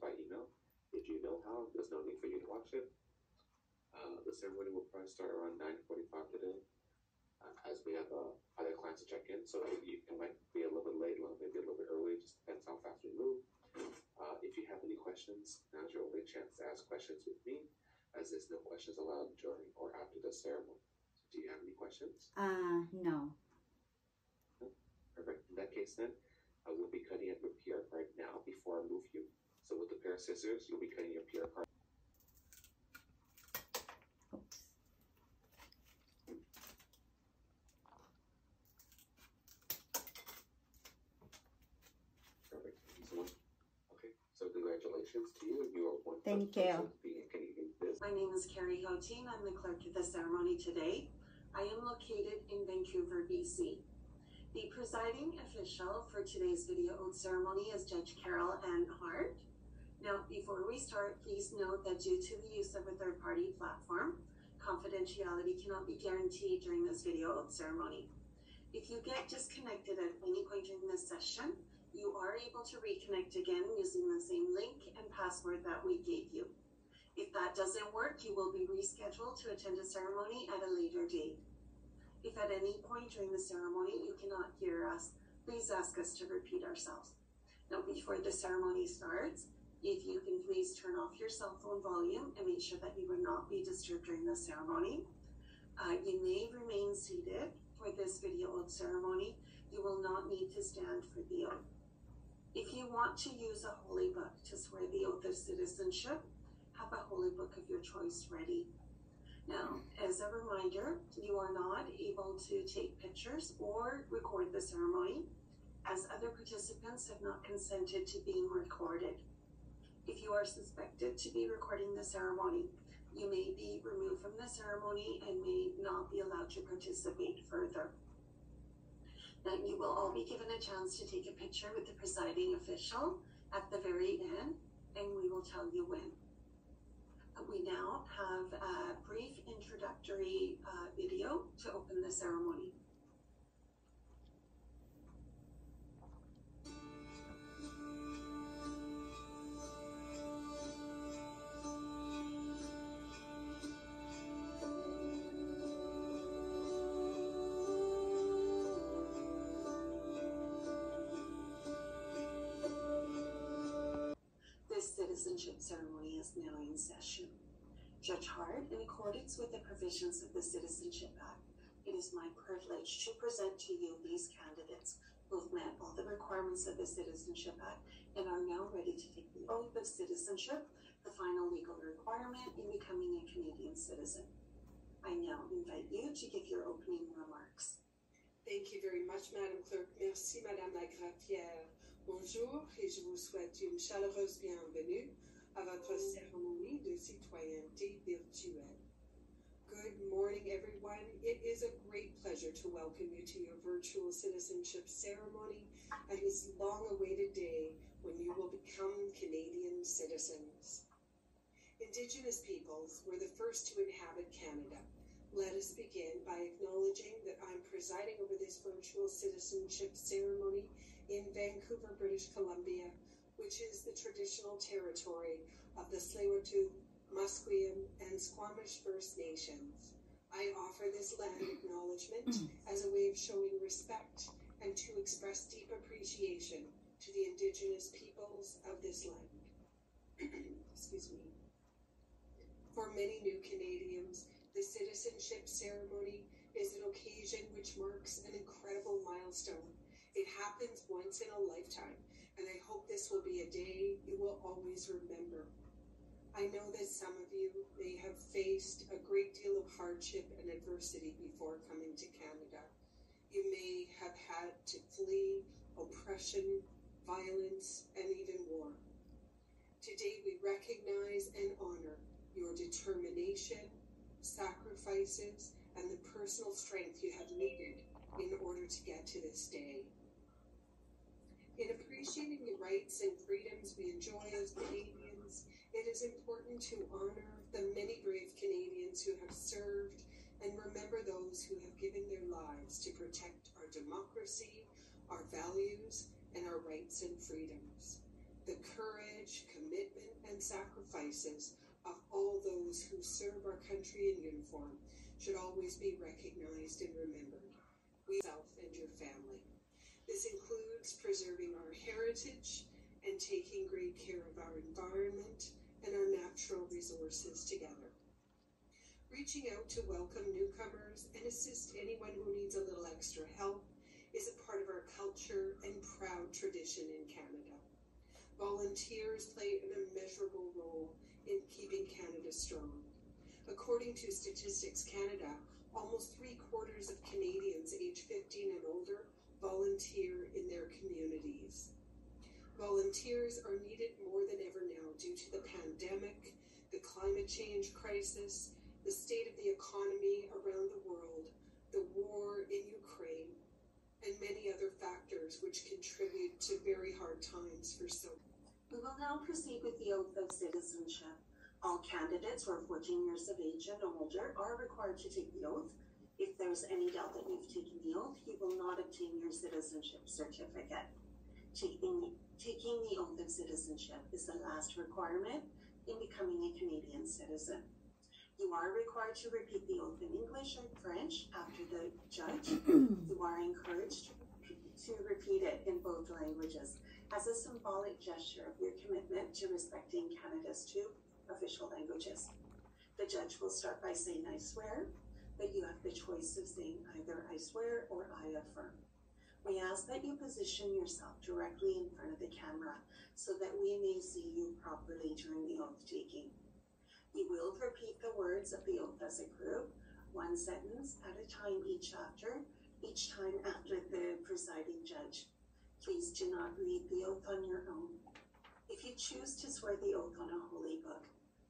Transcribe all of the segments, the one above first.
by email. If you know how, there's no need for you to watch it. The ceremony will probably start around 9:45 today, as we have other clients to check in. So it might be a little bit late, maybe a little bit early. Just depends how fast we move. If you have any questions, now's your only chance to ask questions with me, as there's no questions allowed during or after the ceremony. So do you have any questions? No. Perfect. In that case, then, I will be cutting up your PR card now before I move you. So with the pair of scissors, you'll be cutting your PR card. Oops. Perfect. Thank you so much. Okay. So congratulations to you. You are one. Thank you. My name is Carrie Houghton. I'm the clerk at the ceremony today. I am located in Vancouver, BC. The presiding official for today's video oath ceremony is Judge Carol Ann Hart. Now, before we start, please note that due to the use of a third-party platform, confidentiality cannot be guaranteed during this video oath ceremony. If you get disconnected at any point during this session, you are able to reconnect again using the same link and password that we gave you. If that doesn't work, you will be rescheduled to attend a ceremony at a later date. If at any point during the ceremony you cannot hear us, please ask us to repeat ourselves. Now, before the ceremony starts, if you can please turn off your cell phone volume and make sure that you will not be disturbed during the ceremony. You may remain seated for this video oath ceremony. You will not need to stand for the oath. If you want to use a holy book to swear the oath of citizenship, have a holy book of your choice ready. Now, as a reminder, you are not able to take pictures or record the ceremony, as other participants have not consented to being recorded. If you are suspected to be recording the ceremony, you may be removed from the ceremony and may not be allowed to participate further. Now, you will all be given a chance to take a picture with the presiding official at the very end, and we will tell you when. We now have a brief introductory video to open the ceremony. This citizenship ceremony is now in session. Judge Hart, in accordance with the provisions of the Citizenship Act, it is my privilege to present to you these candidates who have met all the requirements of the Citizenship Act and are now ready to take the oath of citizenship, the final legal requirement in becoming a Canadian citizen. I now invite you to give your opening remarks. Thank you very much, Madame Clerk. Merci, Madame la Greffière. Bonjour, et je vous souhaite une chaleureuse bienvenue à votre cérémonie de citoyenneté virtuelle. Good morning, everyone. It is a great pleasure to welcome you to your virtual citizenship ceremony and this long-awaited day when you will become Canadian citizens. Indigenous peoples were the first to inhabit Canada. Let us begin by acknowledging that I'm presiding over this virtual citizenship ceremony in Vancouver, British Columbia, which is the traditional territory of the Tsleil-Waututh, Musqueam, and Squamish First Nations. I offer this land acknowledgement as a way of showing respect and to express deep appreciation to the Indigenous peoples of this land. Excuse me. For many new Canadians, the citizenship ceremony is an occasion which marks an incredible milestone. It happens once in a lifetime, and I hope this will be a day you will always remember. I know that some of you may have faced a great deal of hardship and adversity before coming to Canada. You may have had to flee oppression, violence, and even war. Today we recognize and honor your determination, sacrifices, and the personal strength you have needed in order to get to this day. In appreciating the rights and freedoms we enjoy as Canadians, it is important to honor the many brave Canadians who have served and remember those who have given their lives to protect our democracy, our values, and our rights and freedoms. The courage, commitment, sacrifices of all those who serve our country in uniform should always be recognized and remembered. We yourself and your family. This includes preserving our heritage and taking great care of our environment and our natural resources together. Reaching out to welcome newcomers and assist anyone who needs a little extra help is a part of our culture and proud tradition in Canada. Volunteers play an immeasurable role in keeping Canada strong. According to Statistics Canada, almost 3/4 of Canadians aged 15 and older volunteer in their communities. Volunteers are needed more than ever now due to the pandemic, the climate change crisis, the state of the economy around the world, the war in Ukraine, and many other factors which contribute to very hard times for so many. We will now proceed with the oath of citizenship. All candidates who are 14 years of age and older are required to take the oath. If there's any doubt that you've taken the oath, you will not obtain your citizenship certificate. Taking the oath of citizenship is the last requirement in becoming a Canadian citizen. You are required to repeat the oath in English or French after the judge. You are encouraged to repeat it in both languages as a symbolic gesture of your commitment to respecting Canada's two official languages. The judge will start by saying, "I swear," but you have the choice of saying either "I swear" or "I affirm." We ask that you position yourself directly in front of the camera so that we may see you properly during the oath taking. You will repeat the words of the oath as a group, one sentence at a time each time after the presiding judge. Please do not read the oath on your own. If you choose to swear the oath on a holy book,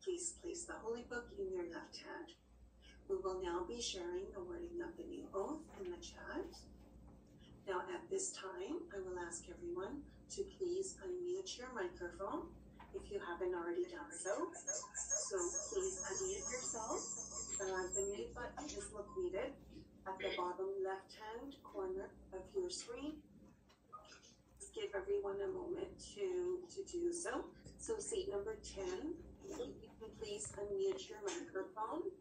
please place the holy book in your left hand. We will now be sharing the wording of the new oath in the chat. Now at this time, I will ask everyone to please unmute your microphone if you haven't already done so. So please unmute yourself. The mute button is located at the bottom left-hand corner of your screen. Just give everyone a moment to do so. So seat number 10, if you can please unmute your microphone.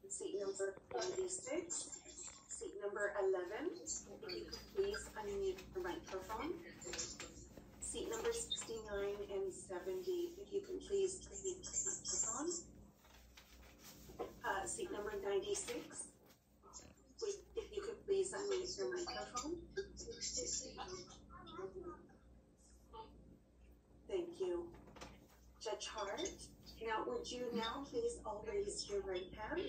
Seat number 96. Seat number 11, if you could please unmute your microphone. Seat number 69 and 70, if you can please unmute your microphone. Seat number 96, if you could please unmute your microphone. Thank you. Judge Hart, now would you now please all raise your right hand?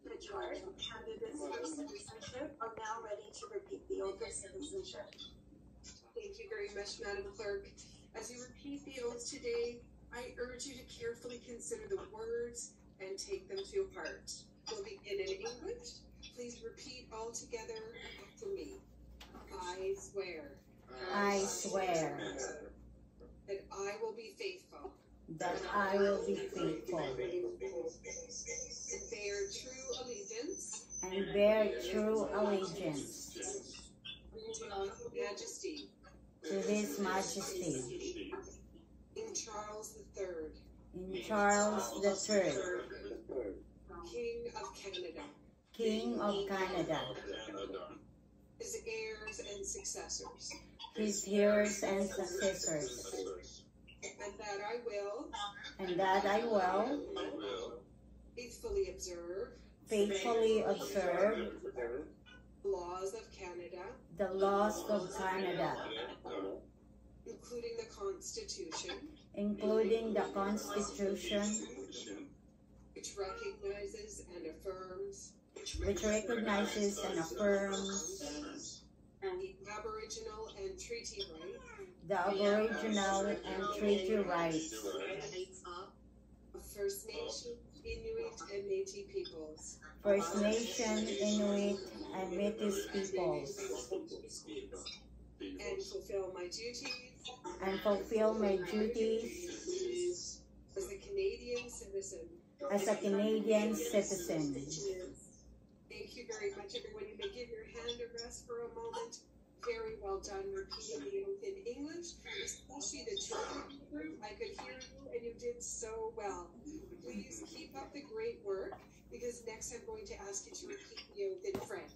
Judge Hart, candidates for citizenship are now ready to repeat the oath of citizenship. Thank you very much, Madam Clerk. As you repeat the oath today, I urge you to carefully consider the words and take them to heart. We'll begin in English. Please repeat all together after me. I swear. I swear That I will be faithful. that I will be faithful And bear true allegiance. and bear true allegiance Majesty. to His Majesty In Charles III. in Charles III, King of Canada. King of Canada, His heirs and successors. His heirs and successors, And that I will and that I will faithfully observe faithfully observe the laws of Canada, the laws of Canada, including the Constitution, including the Constitution, which recognizes and affirms which recognizes and affirms the Aboriginal and treaty rights the Aboriginal and treaty rights of First Nation, Inuit, and Métis peoples, First Nation, Inuit, and Métis peoples, and fulfill my duties and fulfill my duties as a Canadian citizen. as a Canadian citizen. Thank you very much, everyone. You may give your hand a rest for a moment. Very well done repeating the oath in English, especially next I'm going to ask you to repeat me out in French.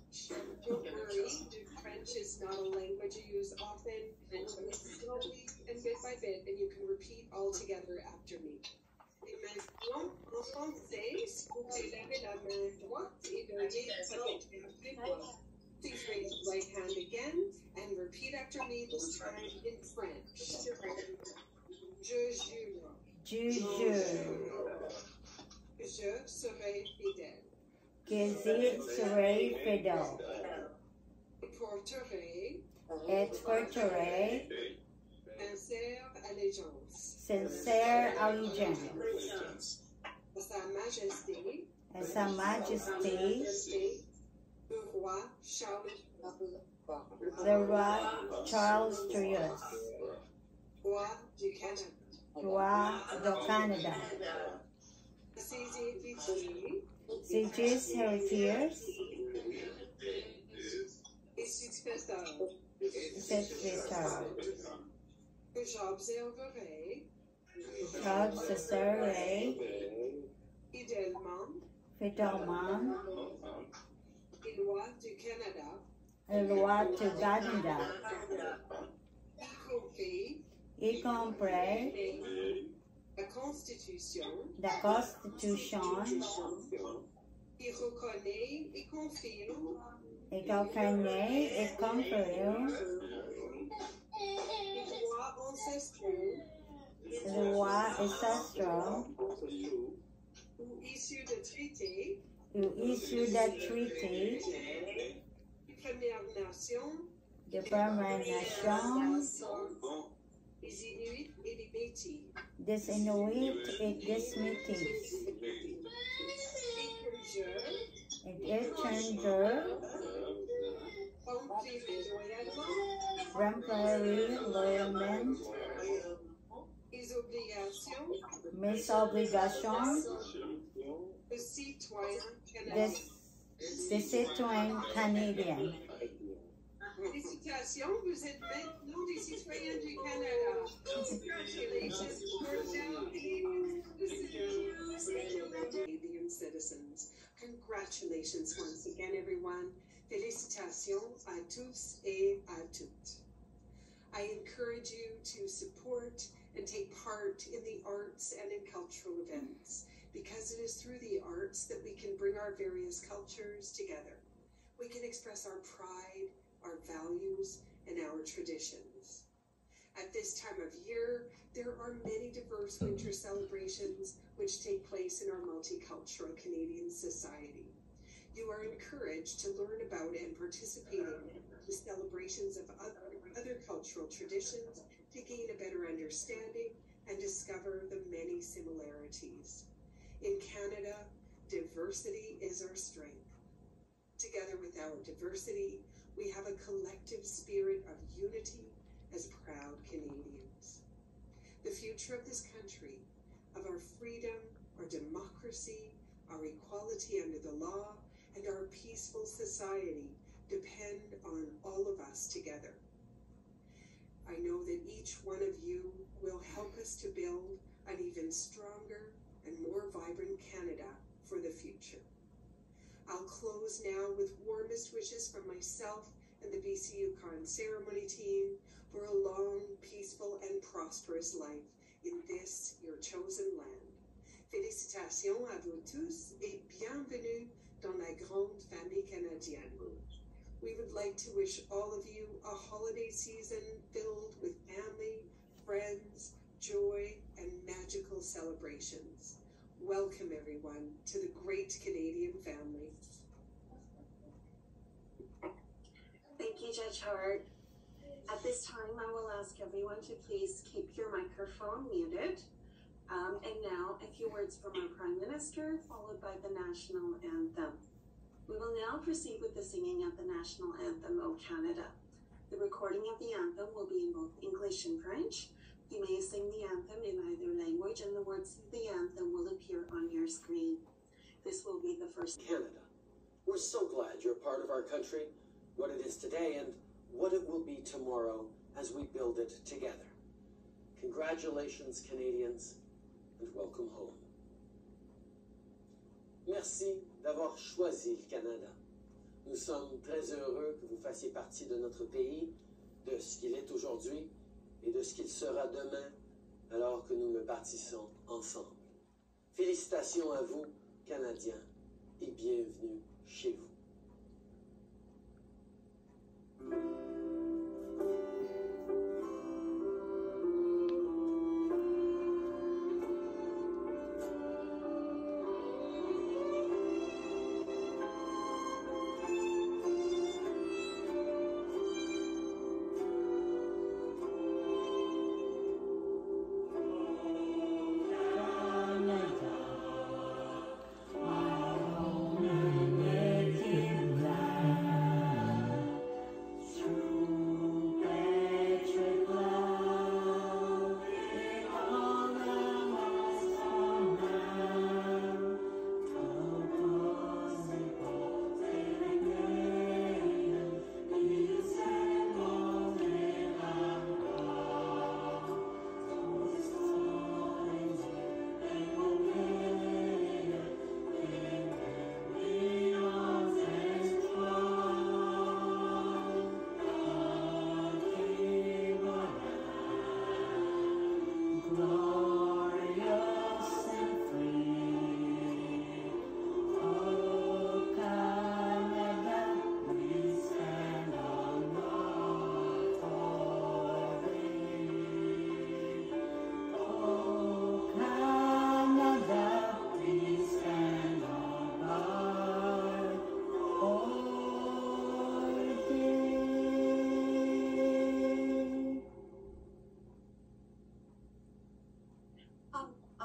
Don't worry, French is not a language you use often, so slowly and bit by bit, and you can repeat all together after me. Et maintenant, en français, s'il vous plaît, levez la main droite et veuillez répéter après moi. Please raise your right hand again and repeat after me, this time in French. Je jure. Je jure Que je serai fidèle. que je serai fidèle Et porterai et porterai sincère allégeance sincère allégeance à Sa Majesté, à Sa Majesté, le roi Charles, le roi Charles III, roi du Canada. roi du Canada, À ses héritiers ses héritiers, et successeurs, successeurs, que j'observerai j'observerai fidèlement fidèlement les lois du Canada, les lois du Canada, y compris y compris la Constitution la Constitution qui reconnaît et confirme et reconnaît et confirme les droits ancestraux les lois ancestrales ou issus de traités ou issues de traités des Premières Nations, de Premières Nations, des Inuits et des Métis, des Inuits et des Métis, et que et étrangers, remplirai loyalement remplirai loyalement les obligations mes obligations de citoyen de, canadien. de citoyen canadien. Félicitations, vous êtes maintenant des citoyens du Canada. Congratulations, you're now Canadian citizens. Congratulations once again, everyone. Félicitations à tous et à toutes. I encourage you to support and take part in the arts and in cultural events, because it is through the arts that we can bring our various cultures together. We can express our pride, our values, and our traditions. At this time of year, there are many diverse winter celebrations which take place in our multicultural Canadian society. You are encouraged to learn about and participate in the celebrations of other cultural traditions to gain a better understanding and discover the many similarities. In Canada, diversity is our strength. Together with our diversity, we have a collective spirit of unity as proud Canadians. The future of this country, of our freedom, our democracy, our equality under the law, and our peaceful society depend on all of us together. I know that each one of you will help us to build an even stronger and more vibrant Canada for the future. I'll close now with warmest wishes from myself and the BC Yukon ceremony team for a long, peaceful, and prosperous life in this, your chosen land. Félicitations à vous tous et bienvenue dans la grande famille canadienne. We would like to wish all of you a holiday season filled with family, friends, joy, and magical celebrations. Welcome, everyone, to the great Canadian family. Thank you, Judge Hart. At this time, I will ask everyone to please keep your microphone muted. And now, a few words from our Prime Minister, followed by the National Anthem. We will now proceed with the singing of the National Anthem, O Canada. The recording of the anthem will be in both English and French. You may sing the anthem in either language, and the words of the anthem will appear on your screen. This will be the first. Canada. We're so glad you're part of our country, what it is today and what it will be tomorrow as we build it together. Congratulations, Canadians, and welcome home. Merci d'avoir choisi le Canada. Nous sommes très heureux que vous fassiez partie de notre pays, de ce qu'il est aujourd'hui et de ce qu'il sera demain, alors que nous le bâtissons ensemble. Félicitations à vous, Canadiens, et bienvenue chez vous.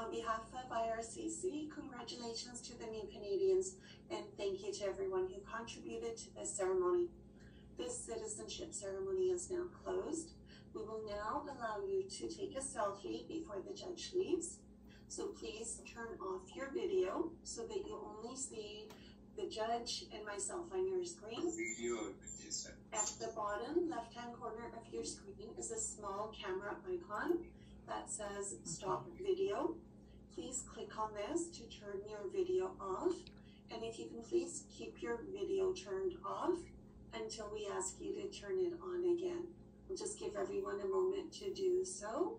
On behalf of IRCC, congratulations to the new Canadians, and thank you to everyone who contributed to this ceremony. This citizenship ceremony is now closed. We will now allow you to take a selfie before the judge leaves. So please turn off your video so that you only see the judge and myself on your screen. At the bottom left-hand corner of your screen is a small camera icon that says Stop Video. Please click on this to turn your video off. And if you can please keep your video turned off until we ask you to turn it on again. We'll just give everyone a moment to do so.